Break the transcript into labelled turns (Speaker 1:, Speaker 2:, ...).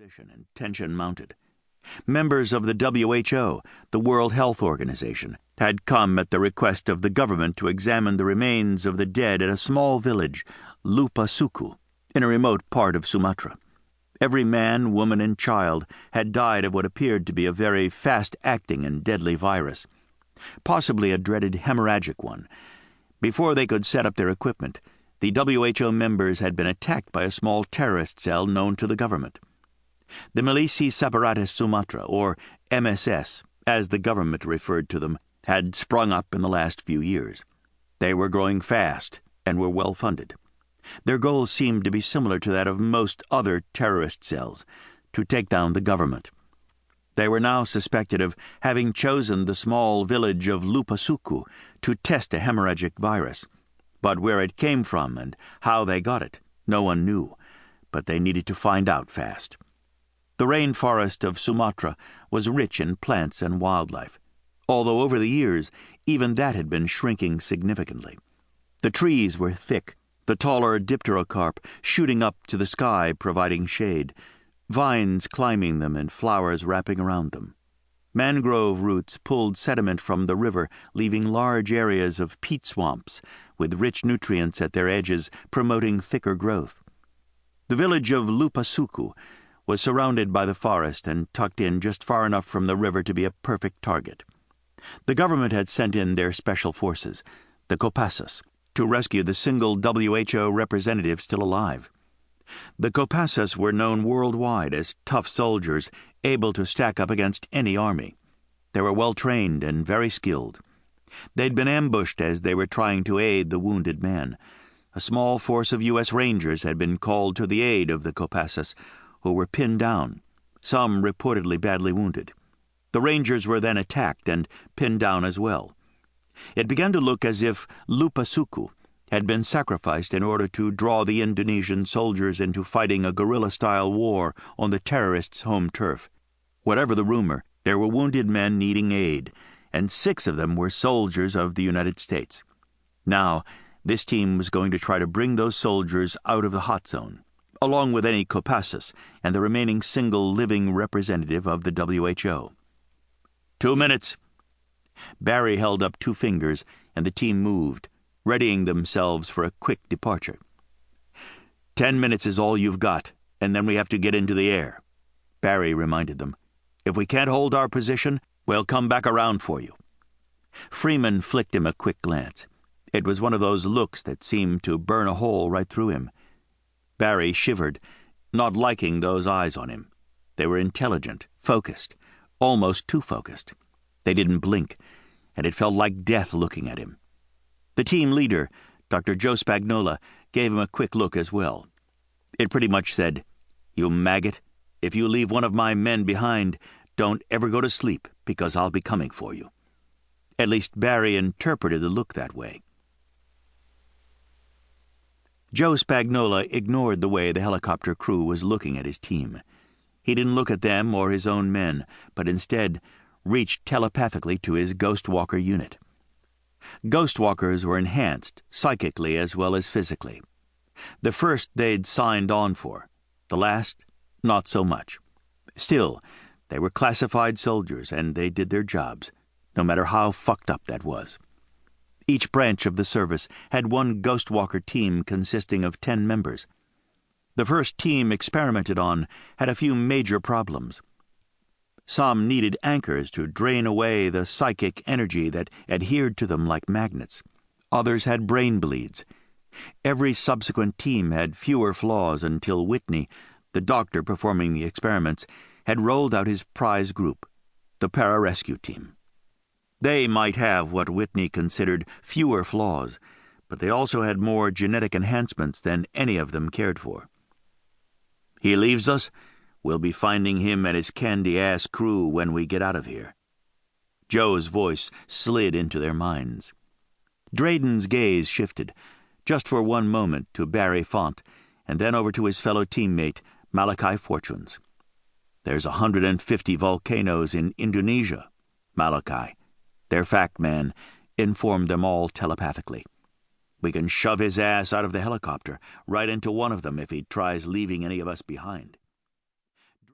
Speaker 1: position and tension mounted. Members of the WHO, the World Health Organization, had come at the request of the government to examine the remains of the dead at a small village, Lupasuku, in a remote part of Sumatra. Every man, woman, and child had died of what appeared to be a very fast-acting and deadly virus, possibly a dreaded hemorrhagic one. Before they could set up their equipment, the WHO members had been attacked by a small terrorist cell known to the government. The Milisi Separatis Sumatra, or MSS, as the government referred to them, had sprung up in the last few years. They were growing fast and were well funded. Their goals seemed to be similar to that of most other terrorist cells, to take down the government. They were now suspected of having chosen the small village of Lupasuku to test a hemorrhagic virus. But where it came from and how they got it, no one knew, but they needed to find out fast. The rainforest of Sumatra was rich in plants and wildlife, although over the years even that had been shrinking significantly. The trees were thick, the taller dipterocarp shooting up to the sky providing shade, vines climbing them and flowers wrapping around them. Mangrove roots pulled sediment from the river, leaving large areas of peat swamps with rich nutrients at their edges promoting thicker growth. The village of Lupasuku was surrounded by the forest and tucked in just far enough from the river to be a perfect target. The government had sent in their special forces, the Kopassus, to rescue the single WHO representative still alive. The Kopassus were known worldwide as tough soldiers able to stack up against any army. They were well-trained and very skilled. They'd been ambushed as they were trying to aid the wounded man. A small force of U.S. Rangers had been called to the aid of the Kopassus, who were pinned down, some reportedly badly wounded. The Rangers were then attacked and pinned down as well. It began to look as if Lupasuku had been sacrificed in order to draw the Indonesian soldiers into fighting a guerrilla-style war on the terrorists' home turf. Whatever the rumor, there were wounded men needing aid, and 6 of them were soldiers of the United States. Now, this team was going to try to bring those soldiers out of the hot zone, along with any Kopassus and the remaining single living representative of the WHO. 2 minutes. Barry held up 2 fingers, and the team moved, readying themselves for a quick departure. 10 minutes is all you've got, and then we have to get into the air, Barry reminded them. If we can't hold our position, we'll come back around for you. Freeman flicked him a quick glance. It was one of those looks that seemed to burn a hole right through him. Barry shivered, not liking those eyes on him. They were intelligent, focused, almost too focused. They didn't blink, and it felt like death looking at him. The team leader, Dr. Joe Spagnola, gave him a quick look as well. It pretty much said, "You maggot, if you leave one of my men behind, don't ever go to sleep, because I'll be coming for you." At least Barry interpreted the look that way. Joe Spagnola ignored the way the helicopter crew was looking at his team. He didn't look at them or his own men, but instead reached telepathically to his GhostWalker unit. Ghostwalkers were enhanced, psychically as well as physically. The first they'd signed on for, the last, not so much. Still, they were classified soldiers, and they did their jobs, no matter how fucked up that was. Each branch of the service had one Ghostwalker team consisting of 10 members. The first team experimented on had a few major problems. Some needed anchors to drain away the psychic energy that adhered to them like magnets. Others had brain bleeds. Every subsequent team had fewer flaws until Whitney, the doctor performing the experiments, had rolled out his prize group, the pararescue team. They might have what Whitney considered fewer flaws, but they also had more genetic enhancements than any of them cared for. "He leaves us? We'll be finding him and his candy-ass crew when we get out of here." Joe's voice slid into their minds. Draden's gaze shifted, just for one moment, to Barry Font, and then over to his fellow teammate, Malachi Fortunes. "There's 150 volcanoes in Indonesia, Malachi. Their fact man informed them all telepathically. We can shove his ass out of the helicopter, right into one of them if he tries leaving any of us behind."